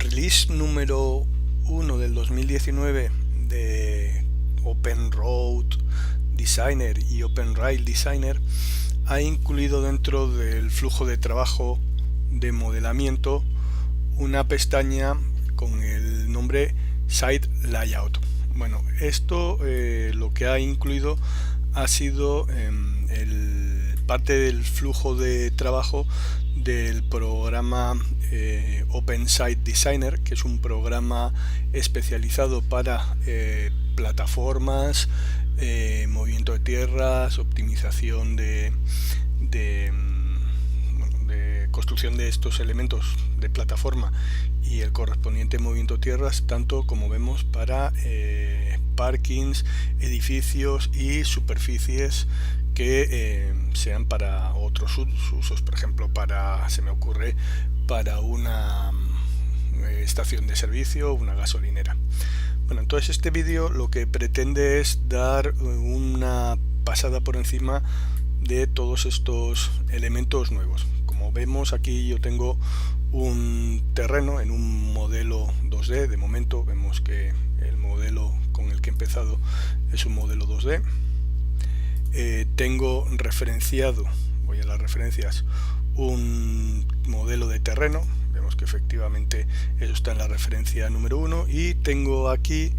release número 1 del 2019 de OpenRoad Designer y OpenRail Designer ha incluido dentro del flujo de trabajo de modelamiento una pestaña con el nombre Site Layout. Bueno, esto lo que ha incluido ha sido parte del flujo de trabajo del programa OpenSite Designer, que es un programa especializado para plataformas, movimiento de tierras, optimización de construcción de estos elementos de plataforma y el correspondiente movimiento de tierras, tanto como vemos para parkings, edificios y superficies que sean para otros usos, por ejemplo se me ocurre para una estación de servicio o una gasolinera. Bueno, entonces este vídeo lo que pretende es dar una pasada por encima de todos estos elementos nuevos. Como vemos, aquí yo tengo un terreno en un modelo 2D. De momento vemos que el modelo con el que he empezado es un modelo 2D. Tengo referenciado, voy a las referencias, un modelo de terreno. Vemos que efectivamente eso está en la referencia número 1, y tengo aquí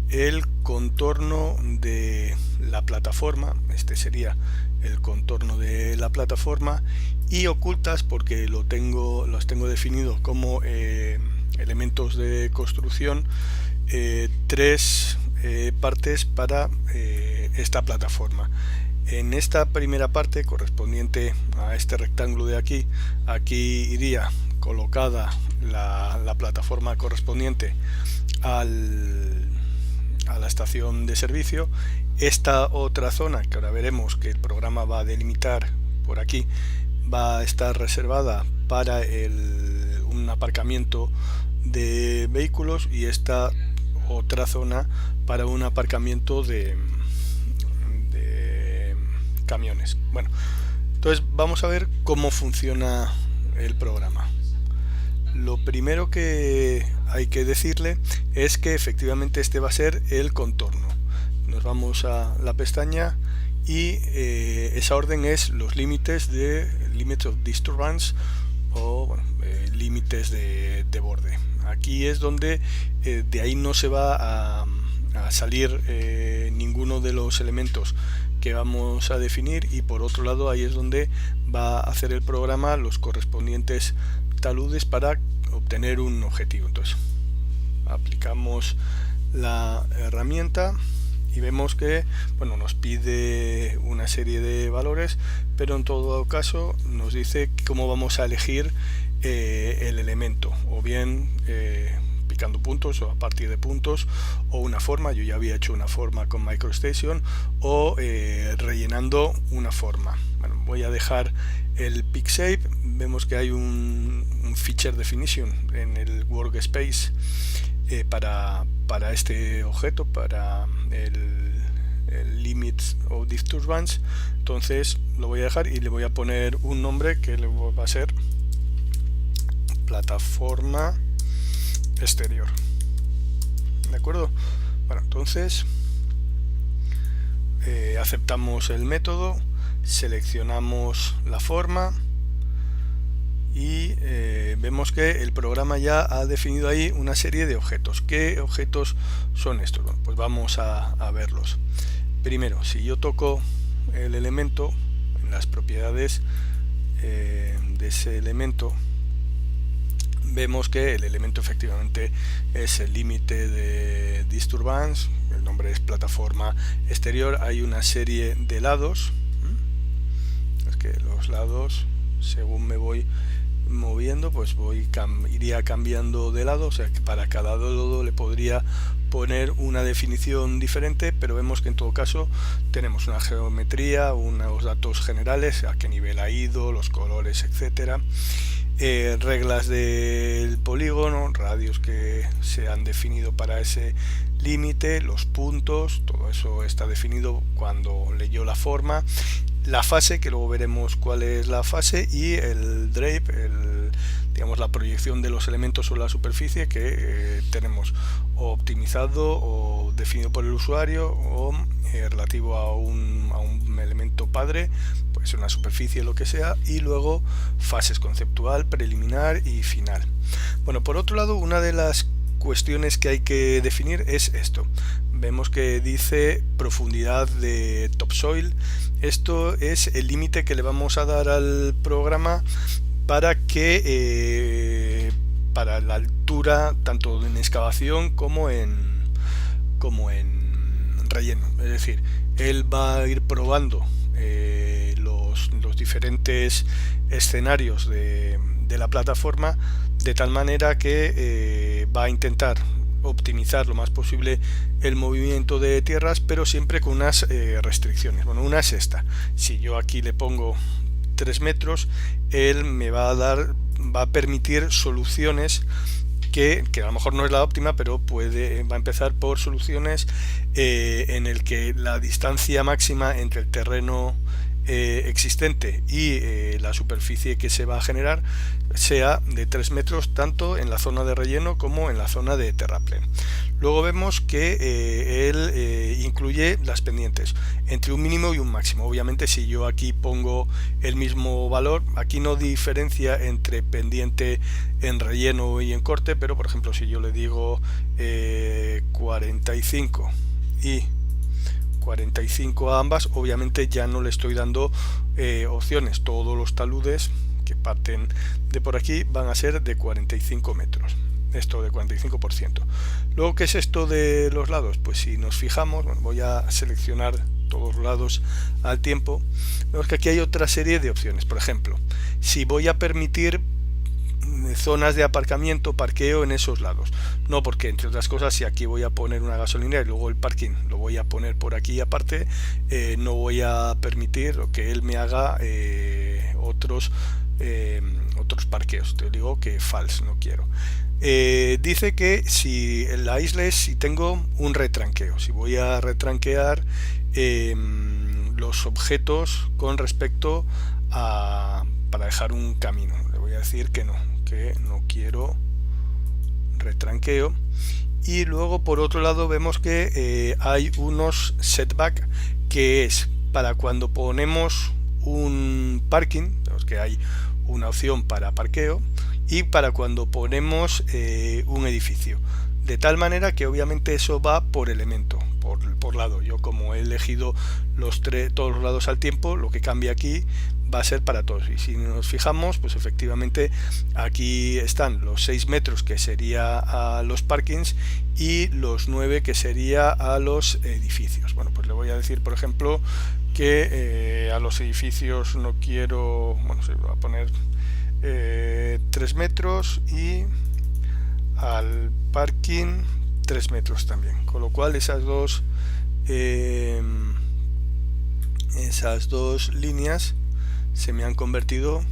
el contorno de la plataforma. Este sería el contorno de la plataforma, y ocultas, porque los tengo definidos como elementos de construcción, tres partes para esta plataforma. En esta primera parte, correspondiente a este rectángulo de aquí iría colocada la plataforma correspondiente a la estación de servicio. Esta otra zona, que ahora veremos que el programa va a delimitar por aquí, va a estar reservada para un aparcamiento de vehículos, y esta otra zona para un aparcamiento de camiones. Bueno, entonces vamos a ver cómo funciona el programa. Lo primero que hay que decirle es que efectivamente este va a ser el contorno. Nos vamos a la pestaña y esa orden es los límites de Limits of Disturbance, o límites de borde. Aquí es donde de ahí no se va a salir ninguno de los elementos que vamos a definir, y por otro lado ahí es donde va a hacer el programa los correspondientes taludes para obtener un objetivo. Entonces aplicamos la herramienta y vemos que nos pide una serie de valores, pero en todo caso nos dice cómo vamos a elegir el elemento, o bien picando puntos o a partir de puntos, o una forma. Yo ya había hecho una forma con MicroStation, o rellenando una forma. Bueno, voy a dejar el pick shape. Vemos que hay un feature definition en el workspace para este objeto, para el limits of disturbance. Entonces lo voy a dejar y le voy a poner un nombre que va a ser plataforma exterior. ¿De acuerdo? Bueno, entonces aceptamos el método, seleccionamos la forma, y vemos que el programa ya ha definido ahí una serie de objetos. ¿Qué objetos son estos? Bueno, pues vamos a verlos. Primero, si yo toco el elemento, en las propiedades de ese elemento, vemos que el elemento efectivamente es el límite de disturbance. El nombre es plataforma exterior. Hay una serie de lados. Es que los lados, según me voy moviendo, pues iría cambiando de lado, o sea que para cada lado le podría poner una definición diferente, pero vemos que en todo caso tenemos una geometría, unos datos generales, a qué nivel ha ido, los colores, etcétera. reglas del polígono, radios que se han definido para ese límite, los puntos, todo eso está definido cuando leyó la forma, la fase, que luego veremos cuál es la fase, y el drape, digamos la proyección de los elementos sobre la superficie que tenemos o optimizado o definido por el usuario o relativo a un elemento padre, pues una superficie, lo que sea, y luego fases conceptual, preliminar y final. Bueno, por otro lado, una de las cuestiones que hay que definir es esto. Vemos que dice profundidad de topsoil. Esto es el límite que le vamos a dar al programa para que para la altura tanto en excavación como en relleno. Es decir, él va a ir probando los diferentes escenarios de la plataforma, de tal manera que va a intentar optimizar lo más posible el movimiento de tierras, pero siempre con unas restricciones. Bueno, una es esta: si yo aquí le pongo 3 metros, él me va a permitir soluciones que a lo mejor no es la óptima, pero va a empezar por soluciones en el que la distancia máxima entre el terreno existente y la superficie que se va a generar sea de 3 metros, tanto en la zona de relleno como en la zona de terraplén. Luego vemos que él incluye las pendientes entre un mínimo y un máximo. Obviamente, si yo aquí pongo el mismo valor, aquí no diferencia entre pendiente en relleno y en corte, pero por ejemplo, si yo le digo 45 y 45 a ambas, obviamente ya no le estoy dando opciones. Todos los taludes que parten de por aquí van a ser de 45 metros, esto de 45%. Luego, ¿qué es esto de los lados? Pues si nos fijamos, bueno, voy a seleccionar todos los lados al tiempo, vemos que aquí hay otra serie de opciones. Por ejemplo, si voy a permitir zonas de aparcamiento, parqueo en esos lados, no, porque entre otras cosas, si aquí voy a poner una gasolinera y luego el parking lo voy a poner por aquí aparte, no voy a permitir que él me haga otros parqueos. Te digo que false, no quiero. Dice que si en la isla es si tengo un retranqueo, si voy a retranquear los objetos con respecto a para dejar un camino, le voy a decir que no quiero retranqueo. Y luego, por otro lado, vemos que hay unos setback, que es para cuando ponemos un parking, vemos que hay una opción para parqueo, y para cuando ponemos un edificio, de tal manera que obviamente eso va por elemento, por lado. Yo, como he elegido todos los lados al tiempo, lo que cambia aquí va a ser para todos. Y si nos fijamos, pues efectivamente aquí están los 6 metros que sería a los parkings y los 9 que sería a los edificios. Bueno, pues le voy a decir, por ejemplo, que a los edificios no quiero, bueno, se va a poner 3 metros y al parking 3 metros también, con lo cual esas dos líneas se me han convertido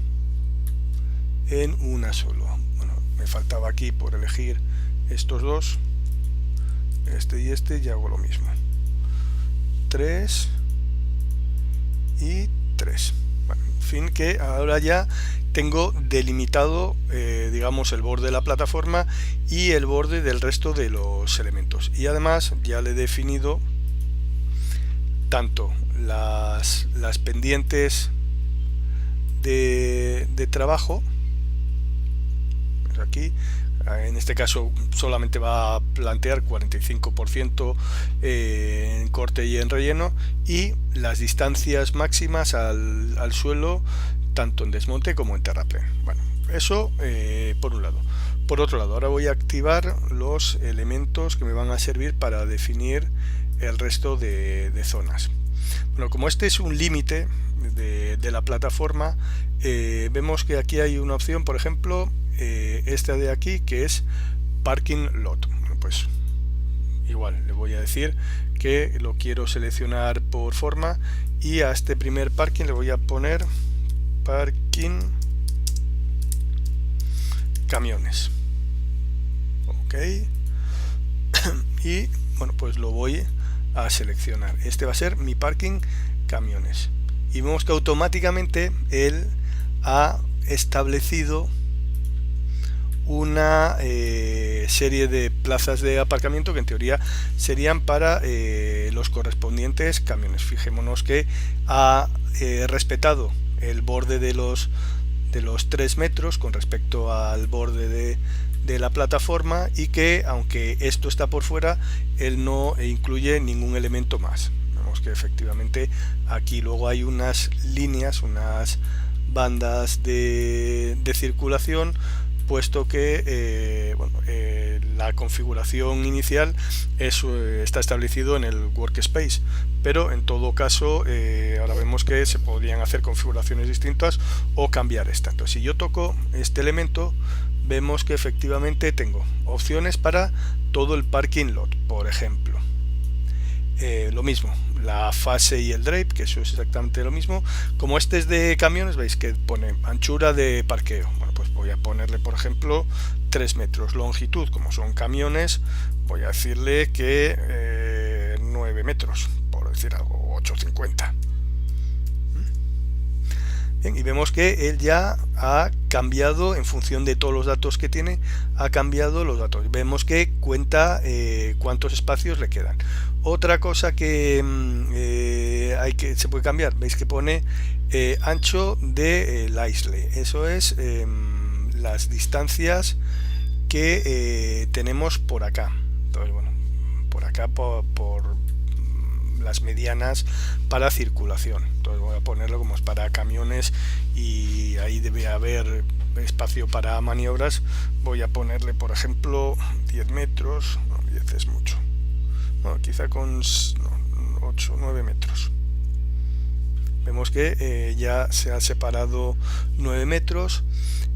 en una solo. Bueno, me faltaba aquí por elegir estos dos, este y este, y hago lo mismo, 3 y 3. Bueno, en fin, que ahora ya tengo delimitado digamos el borde de la plataforma y el borde del resto de los elementos, y además ya le he definido tanto las pendientes de trabajo. Pues aquí en este caso solamente va a plantear 45% en corte y en relleno, y las distancias máximas al suelo tanto en desmonte como en terraplén. Bueno, eso por un lado. Por otro lado, ahora voy a activar los elementos que me van a servir para definir el resto de zonas. Bueno, como este es un límite de la plataforma, vemos que aquí hay una opción, por ejemplo, esta de aquí, que es parking lot. Bueno, pues igual le voy a decir que lo quiero seleccionar por forma, y a este primer parking le voy a poner parking camiones. Ok. Y bueno, pues lo voy a seleccionar. Este va a ser mi parking camiones. Y vemos que automáticamente él ha establecido una serie de plazas de aparcamiento que en teoría serían para los correspondientes camiones. Fijémonos que ha respetado el borde de los 3 metros con respecto al borde de la plataforma, y que aunque esto está por fuera, él no incluye ningún elemento más. Vemos que efectivamente aquí luego hay unas líneas, unas bandas de circulación, puesto que la configuración inicial está establecido en el workspace, pero en todo caso ahora vemos que se podrían hacer configuraciones distintas o cambiar esta. Entonces, si yo toco este elemento, vemos que efectivamente tengo opciones para todo el parking lot. Por ejemplo, lo mismo, la fase y el drape, que eso es exactamente lo mismo. Como este es de camiones, veis que pone anchura de parqueo. Bueno, pues voy a ponerle, por ejemplo, 3 metros. Longitud, como son camiones, voy a decirle que 9 metros, por decir algo, 8,50. Bien, y vemos que él ya ha cambiado, en función de todos los datos que tiene, ha cambiado los datos. Vemos que cuenta cuántos espacios le quedan. Otra cosa que se puede cambiar, veis que pone ancho de Lisle. Eso es las distancias que tenemos por acá. Entonces, bueno, por acá por las medianas para circulación. Entonces voy a ponerlo como es para camiones, y ahí debe haber espacio para maniobras. Voy a ponerle, por ejemplo, 10 metros. No, 10 es mucho. Bueno, quizá con 8 9 metros. Vemos que ya se ha separado 9 metros.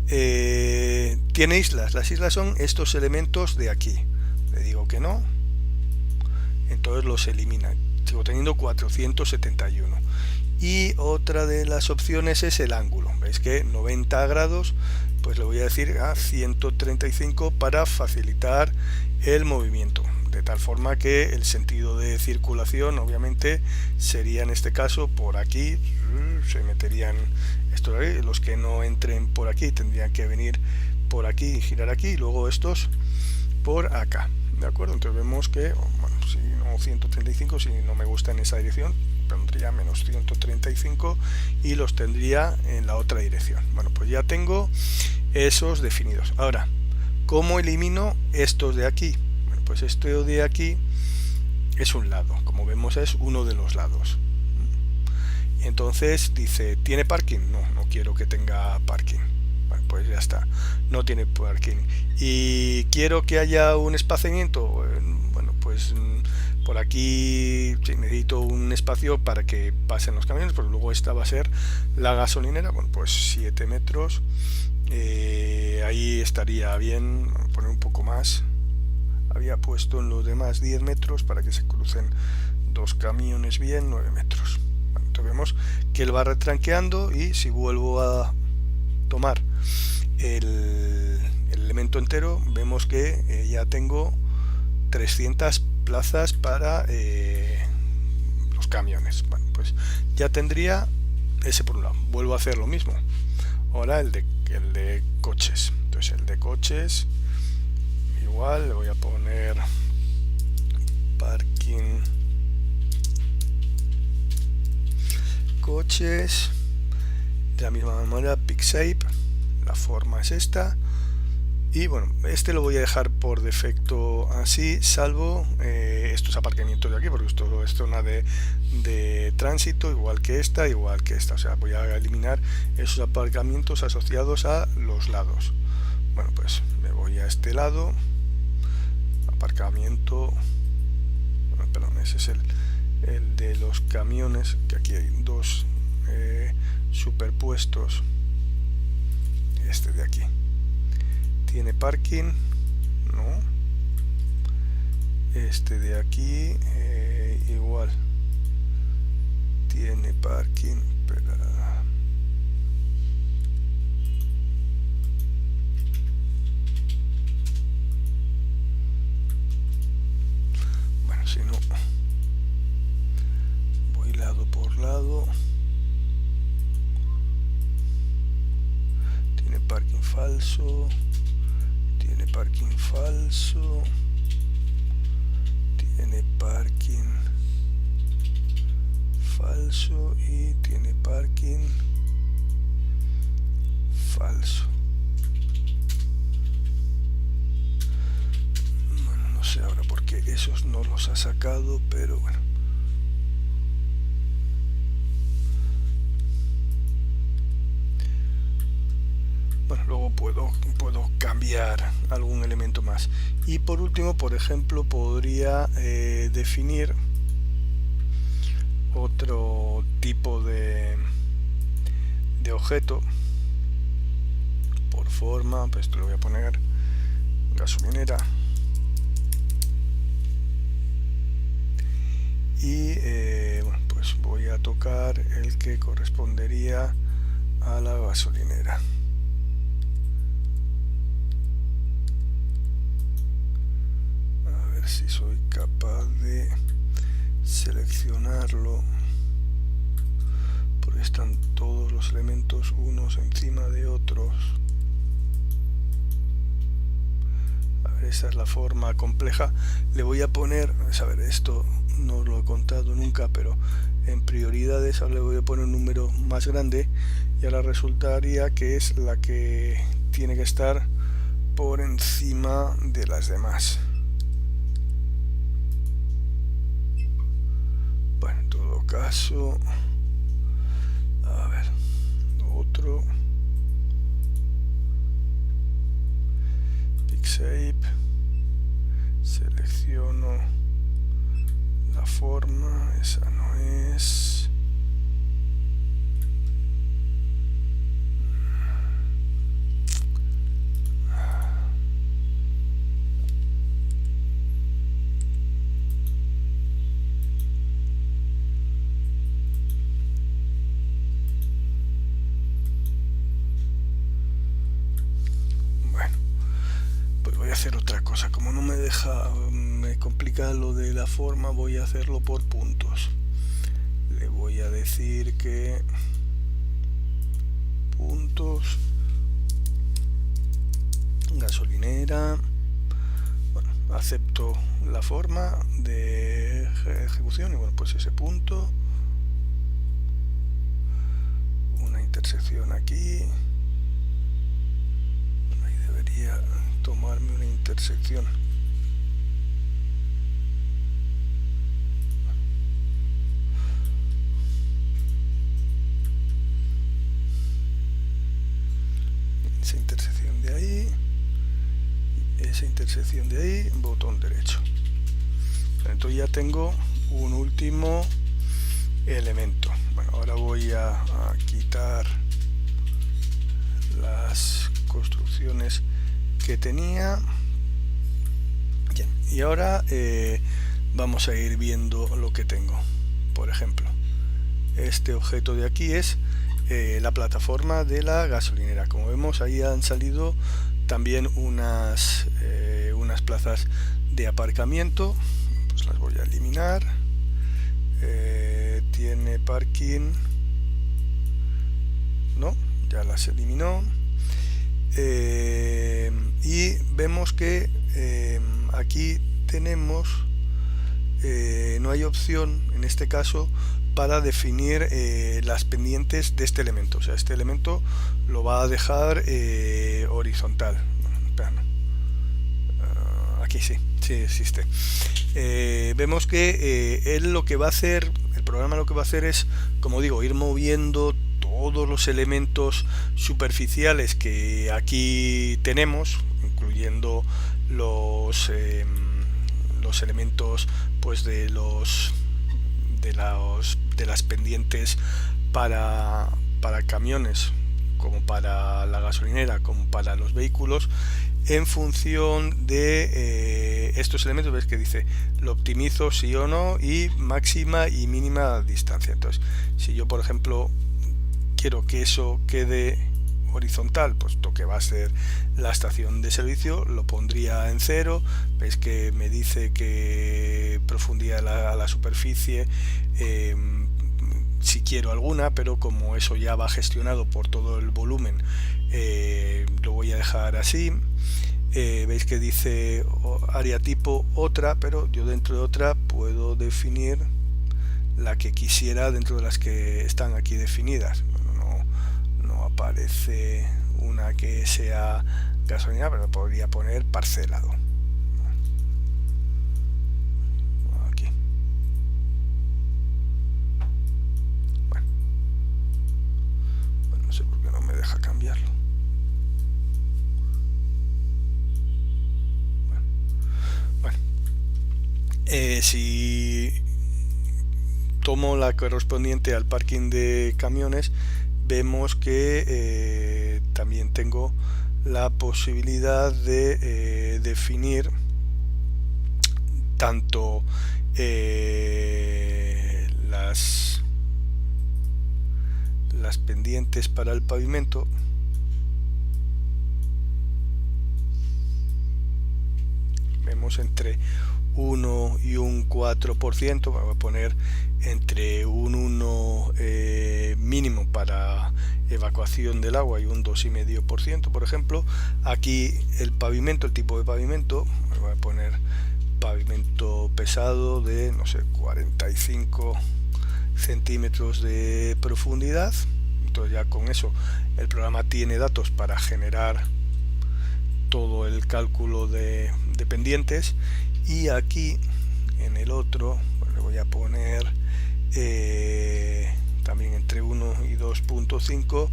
Tiene islas. Las islas son estos elementos de aquí. Le digo que no, entonces los elimina. Sigo teniendo 471. Y otra de las opciones es el ángulo. Veis que 90 grados, pues le voy a decir a 135 para facilitar el movimiento, de tal forma que el sentido de circulación obviamente sería, en este caso, por aquí. Se meterían estos aquí. Los que no entren por aquí tendrían que venir por aquí y girar aquí, y luego estos por acá. ¿De acuerdo? Entonces vemos que, bueno, si no 135, si no me gusta en esa dirección, pondría menos 135 y los tendría en la otra dirección. Bueno, pues ya tengo esos definidos. Ahora, ¿cómo elimino estos de aquí? Bueno, pues esto de aquí es un lado. Como vemos, es uno de los lados. Entonces dice, ¿tiene parking? No, no quiero que tenga parking. Bueno, pues ya está, no tiene parking. Y quiero que haya un espaciamiento. Bueno, pues por aquí sí, necesito un espacio para que pasen los camiones, porque luego esta va a ser la gasolinera. Bueno, pues 7 metros. Ahí estaría bien poner un poco más. Había puesto en los demás 10 metros para que se crucen dos camiones bien, 9 metros. Bueno, entonces vemos que él va retranqueando, y si vuelvo a tomar el elemento entero, vemos que ya tengo 300 plazas para los camiones. Bueno, pues ya tendría ese por un lado. Vuelvo a hacer lo mismo. Ahora el de coches. Entonces el de coches, igual le voy a poner parking coches. De la misma manera, pick shape, la forma es esta. Y bueno, este lo voy a dejar por defecto así, salvo estos aparcamientos de aquí, porque esto es zona de tránsito, igual que esta. O sea, voy a eliminar esos aparcamientos asociados a los lados. Bueno, pues me voy a este lado, aparcamiento, perdón, ese es el de los camiones, que aquí hay dos superpuestos. Este de aquí tiene parking, no. Este de aquí igual tiene parking, pero si no voy lado por lado. Tiene parking falso, tiene parking falso, tiene parking falso y tiene parking falso. Bueno, no sé ahora por qué esos no los ha sacado, pero bueno. Bueno, luego puedo cambiar algún elemento más. Y por último, por ejemplo, podría definir otro tipo de objeto por forma. Pues esto lo voy a poner gasolinera. Y bueno, pues voy a tocar el que correspondería a la gasolinera. Si soy capaz de seleccionarlo, porque están todos los elementos unos encima de otros. A ver, esa es la forma compleja. Le voy a poner, a ver, esto no lo he contado nunca, pero en prioridades ahora le voy a poner un número más grande y ahora resultaría que es la que tiene que estar por encima de las demás. Bueno, en todo caso, a ver, otro PickShape, selecciono la forma, esa no es. Hacer otra cosa, como no me deja, me complica lo de la forma, voy a hacerlo por puntos. Le voy a decir que puntos gasolinera. Bueno, acepto la forma de ejecución y bueno, pues ese punto, una intersección aquí, ahí debería tomarme una intersección. Esa intersección de ahí, esa intersección de ahí, botón derecho. Entonces ya tengo un último elemento. Bueno, ahora voy a quitar las construcciones que tenía. Bien, y ahora vamos a ir viendo lo que tengo. Por ejemplo, este objeto de aquí es la plataforma de la gasolinera. Como vemos, ahí han salido también unas plazas de aparcamiento. Pues las voy a eliminar. Tiene parking, no, ya las eliminó. Y vemos que aquí tenemos, no hay opción en este caso para definir las pendientes de este elemento. O sea, este elemento lo va a dejar horizontal. Aquí sí existe. Vemos que él lo que va a hacer, el programa lo que va a hacer es, como digo, ir moviendo todos los elementos superficiales que aquí tenemos, incluyendo los elementos pues de las pendientes para camiones, como para la gasolinera, como para los vehículos, en función de estos elementos. Ves que dice lo optimizo sí o no y máxima y mínima distancia. Entonces, si yo por ejemplo quiero que eso quede horizontal, puesto que va a ser la estación de servicio, lo pondría en 0. Veis que me dice que profundidad a la superficie, si quiero alguna, pero como eso ya va gestionado por todo el volumen, lo voy a dejar así. Veis que dice área tipo otra, pero yo dentro de otra puedo definir la que quisiera dentro de las que están aquí definidas. Bueno, no aparece una que sea gasolina, pero podría poner parcelado. Aquí. Bueno, no sé por qué no me deja cambiarlo. Si tomo la correspondiente al parking de camiones, vemos que también tengo la posibilidad de definir tanto las pendientes para el pavimento, vemos entre 1 y un 4%, voy a poner entre un 1 mínimo para evacuación del agua y un 2,5%, por ejemplo. Aquí el pavimento, el tipo de pavimento, voy a poner pavimento pesado de, no sé, 45 centímetros de profundidad. Entonces ya con eso el programa tiene datos para generar todo el cálculo de pendientes. Y aquí en el otro, pues le voy a poner también entre 1 y 2,5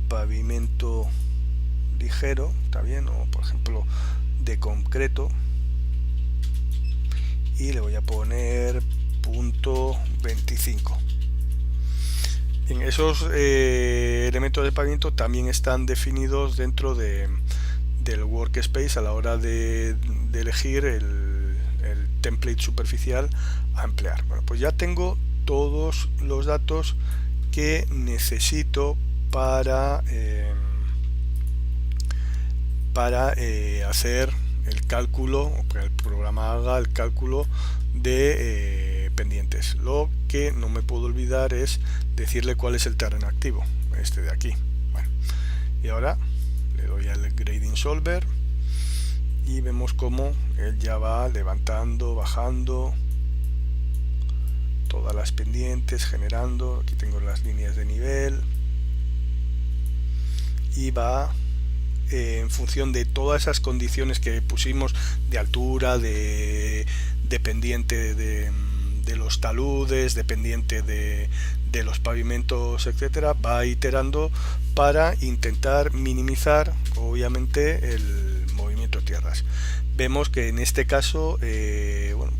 pavimento ligero, está bien, o por ejemplo de concreto, y le voy a poner punto 25. Bien, esos elementos de pavimento también están definidos dentro del workspace a la hora de elegir el template superficial a emplear. Bueno, pues ya tengo todos los datos que necesito para hacer el cálculo, o que el programa haga el cálculo de pendientes. Lo que no me puedo olvidar es decirle cuál es el terreno activo, este de aquí. Bueno, y ahora le doy al Grading Solver y vemos cómo él ya va levantando, bajando todas las pendientes, generando. Aquí tengo las líneas de nivel y va en función de todas esas condiciones que pusimos de altura, de pendiente de los taludes, dependiente de los pavimentos, etcétera, va iterando para intentar minimizar obviamente el movimiento de tierras. Vemos que en este caso bueno,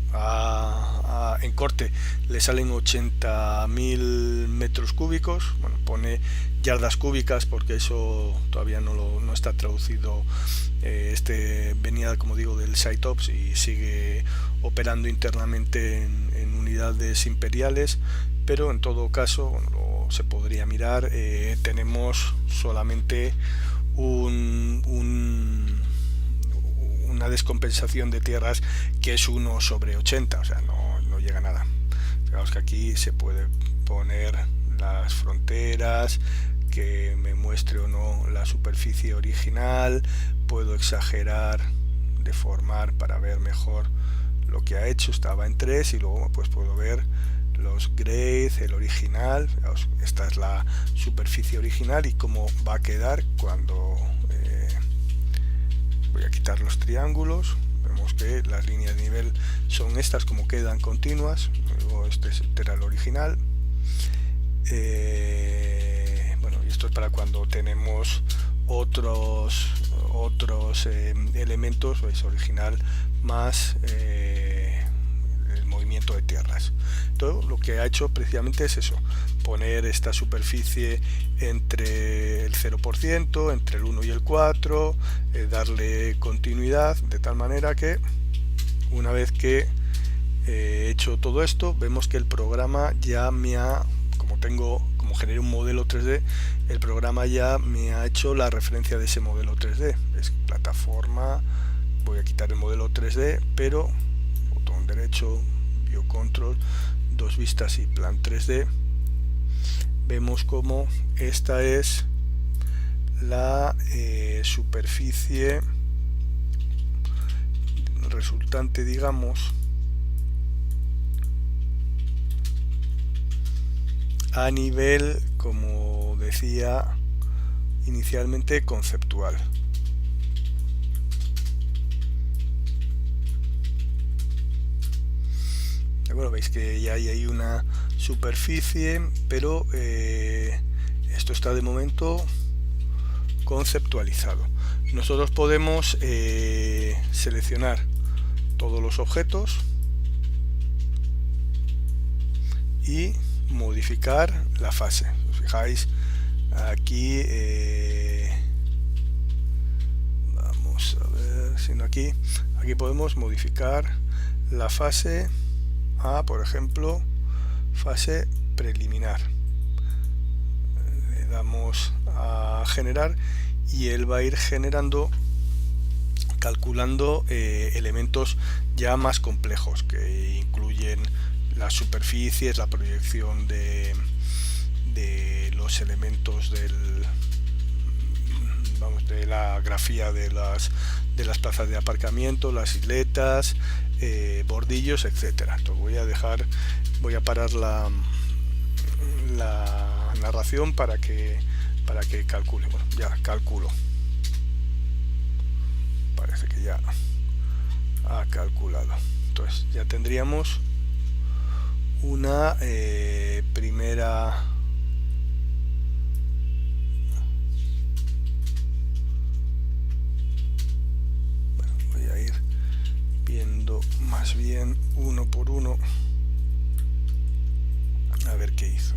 en corte le salen 80.000 metros cúbicos. Bueno, pone yardas cúbicas porque eso todavía no está traducido. Este venía, como digo, del SiteOps y sigue operando internamente en unidades imperiales, pero en todo caso, bueno, se podría mirar. Tenemos solamente una descompensación de tierras que es 1/80, o sea, no llega a nada. Fijaos que aquí se puede poner las fronteras, que me muestre o no la superficie original, puedo exagerar, deformar para ver mejor lo que ha hecho. Estaba en 3 y luego pues puedo ver los grades, el original. Fijaos, esta es la superficie original y cómo va a quedar cuando voy a quitar los triángulos. Vemos que las líneas de nivel son estas, como quedan continuas. Luego este era el original. Bueno, y esto es para cuando tenemos otros elementos, veis, original más el movimiento de tierras. Todo lo que ha hecho precisamente es eso, poner esta superficie entre el 0%, entre el 1 y el 4, darle continuidad, de tal manera que una vez que he hecho todo esto, vemos que el programa ya como como generé un modelo 3D, el programa ya me ha hecho la referencia de ese modelo 3D. Es plataforma, voy a quitar el modelo 3D, pero botón derecho, View Control, dos vistas y plan 3D. Vemos como esta es la superficie resultante, digamos, a nivel, como decía inicialmente, conceptual. De acuerdo, veis que ya hay ahí una superficie, pero esto está de momento conceptualizado. Nosotros podemos seleccionar todos los objetos y modificar la fase. Os fijáis aquí, vamos a ver, sino aquí podemos modificar la fase a, por ejemplo, fase preliminar. Le damos a generar y él va a ir generando, calculando elementos ya más complejos que incluyen las superficies, la proyección de los elementos de la grafía de las plazas de aparcamiento, las isletas, bordillos, etcétera. Entonces voy a parar la narración para que calcule. Bueno, ya calculo. Parece que ya ha calculado. Entonces ya tendríamos una primera voy a ir viendo más bien uno por uno a ver qué hizo.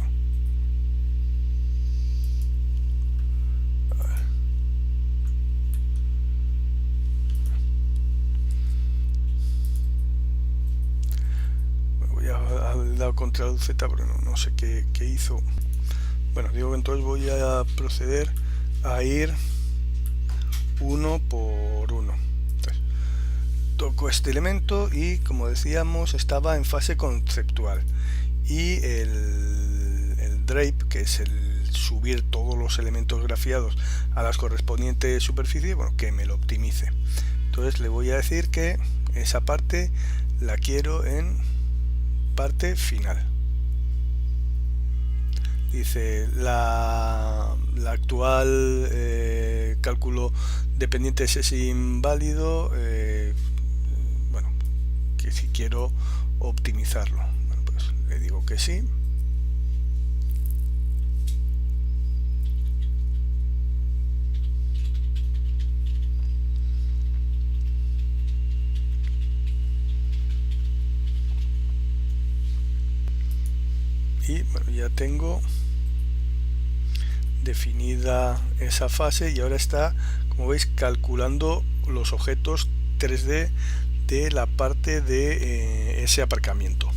He dado control Z, pero no sé qué hizo. Bueno, digo que entonces voy a proceder a ir uno por uno. Entonces, toco este elemento y, como decíamos, estaba en fase conceptual, y el drape, que es el subir todos los elementos grafiados a las correspondientes superficies, bueno, que me lo optimice. Entonces le voy a decir que esa parte la quiero en parte final. Dice la actual cálculo dependiente es inválido, bueno, que si quiero optimizarlo. Bueno, pues le digo que sí. Y bueno, ya tengo definida esa fase, y ahora está, como veis, calculando los objetos 3D de la parte de ese aparcamiento.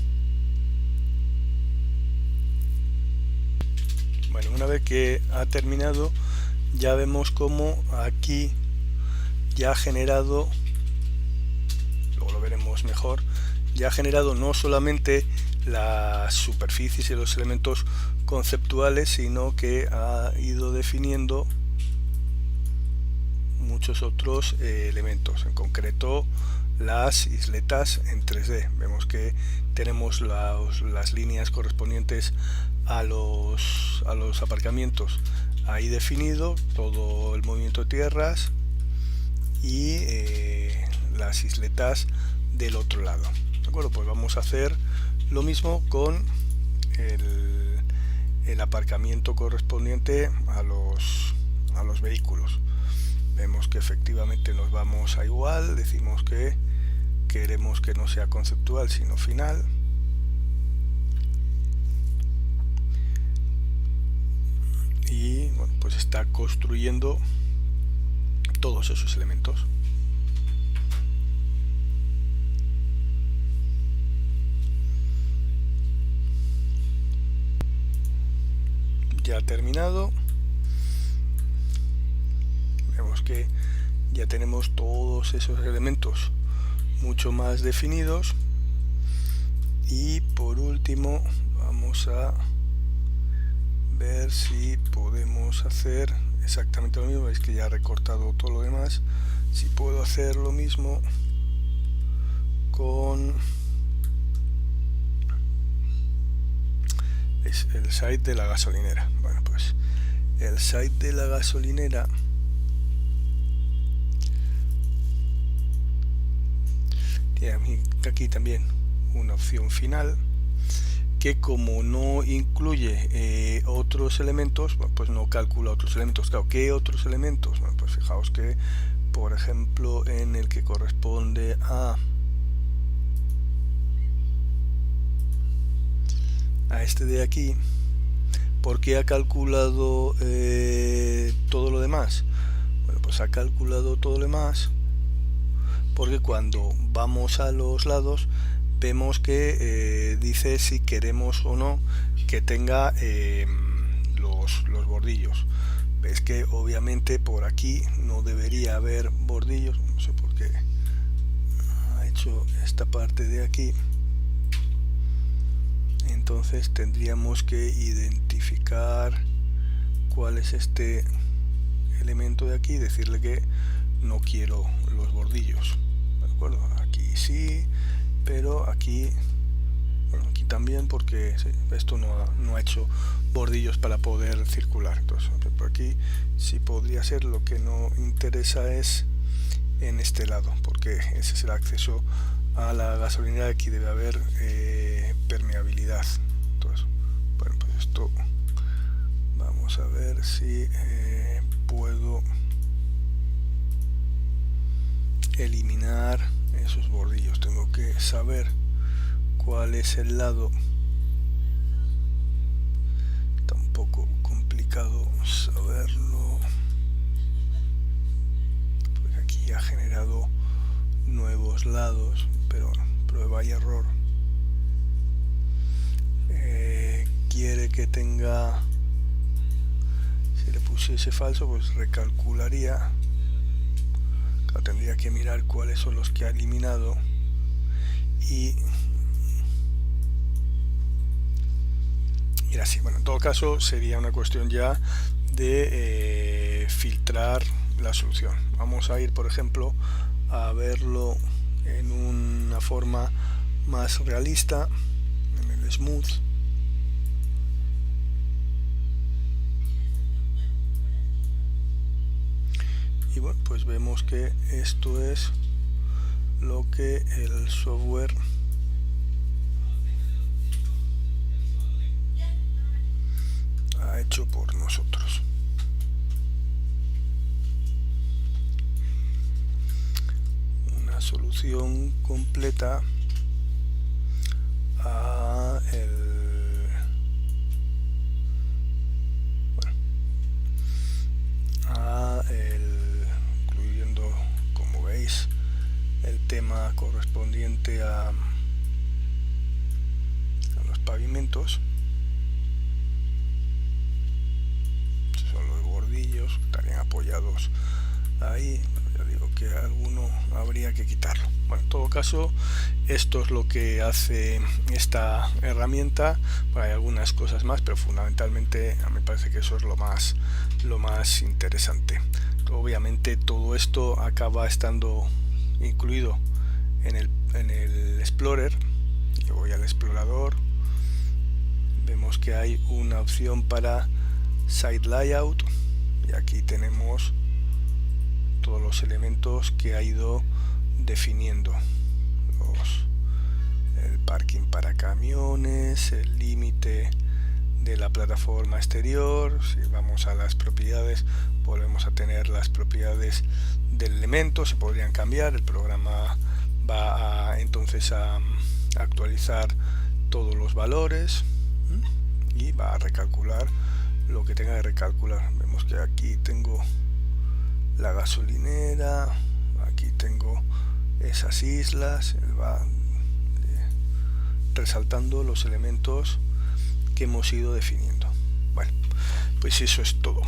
Bueno, una vez que ha terminado, ya vemos como aquí ya ha generado, luego lo veremos mejor, ya ha generado no solamente las superficies y los elementos conceptuales, sino que ha ido definiendo muchos otros elementos, en concreto las isletas en 3D. Vemos que tenemos las líneas correspondientes a los aparcamientos ahí definido, todo el movimiento de tierras y las isletas del otro lado. ¿De acuerdo? Pues vamos a hacer lo mismo con el aparcamiento correspondiente a los vehículos. Vemos que efectivamente nos vamos a igual, decimos que queremos que no sea conceptual sino final. Y bueno, pues está construyendo todos esos elementos. ya terminado. Vemos que ya tenemos todos esos elementos mucho más definidos. Y por último vamos a ver si podemos hacer exactamente lo mismo. Veis que ya he recortado todo lo demás. Si puedo hacer lo mismo con el site de la gasolinera. Bueno, pues el site de la gasolinera tiene aquí también una opción final que, como no incluye otros elementos, pues no calcula otros elementos. Claro, ¿qué otros elementos? Bueno, pues fijaos que, por ejemplo, en el que corresponde a este de aquí, ¿por qué ha calculado todo lo demás? Bueno, pues ha calculado todo lo demás porque cuando vamos a los lados vemos que dice si queremos o no que tenga los bordillos. Veis que obviamente por aquí no debería haber bordillos, no sé por qué ha hecho esta parte de aquí. Entonces tendríamos que identificar cuál es este elemento de aquí y decirle que no quiero los bordillos, ¿de acuerdo? Aquí sí, pero aquí, bueno, aquí también, porque sí, esto no ha hecho bordillos para poder circular. Entonces por aquí sí podría ser. Lo que no interesa es en este lado, porque ese es el acceso a la gasolinera. Aquí debe haber permeabilidad. Entonces, bueno, pues esto vamos a ver si puedo eliminar esos bordillos. Tengo que saber cuál es el lado. Está un poco complicado saberlo, porque aquí ha generado nuevos lados, pero prueba y error. Quiere que tenga, si le pusiese falso, pues recalcularía. Claro, tendría que mirar cuáles son los que ha eliminado y así. Bueno, en todo caso sería una cuestión ya de filtrar la solución. Vamos a ir, por ejemplo, a verlo en una forma más realista, en el smooth. Y bueno, pues vemos que esto es lo que el software ha hecho por nosotros. Una solución completa a incluyendo, como veis, el tema correspondiente a los pavimentos. Estos son los bordillos que estarían apoyados ahí. Ya digo que alguno habría que quitarlo. Bueno, en todo caso, esto es lo que hace esta herramienta. Bueno, hay algunas cosas más, pero fundamentalmente me parece que eso es lo más interesante. Obviamente todo esto acaba estando incluido en el Explorer. Yo voy al explorador, vemos que hay una opción para Site Layout y aquí tenemos todos los elementos que ha ido definiendo. El parking para camiones, el límite de la plataforma exterior. Si vamos a las propiedades, volvemos a tener las propiedades del elemento. Se podrían cambiar. El programa va entonces a actualizar todos los valores y va a recalcular lo que tenga que recalcular. Vemos que aquí tengo la gasolinera, aquí tengo esas islas. Él va resaltando los elementos que hemos ido definiendo. Bueno, Pues eso es todo.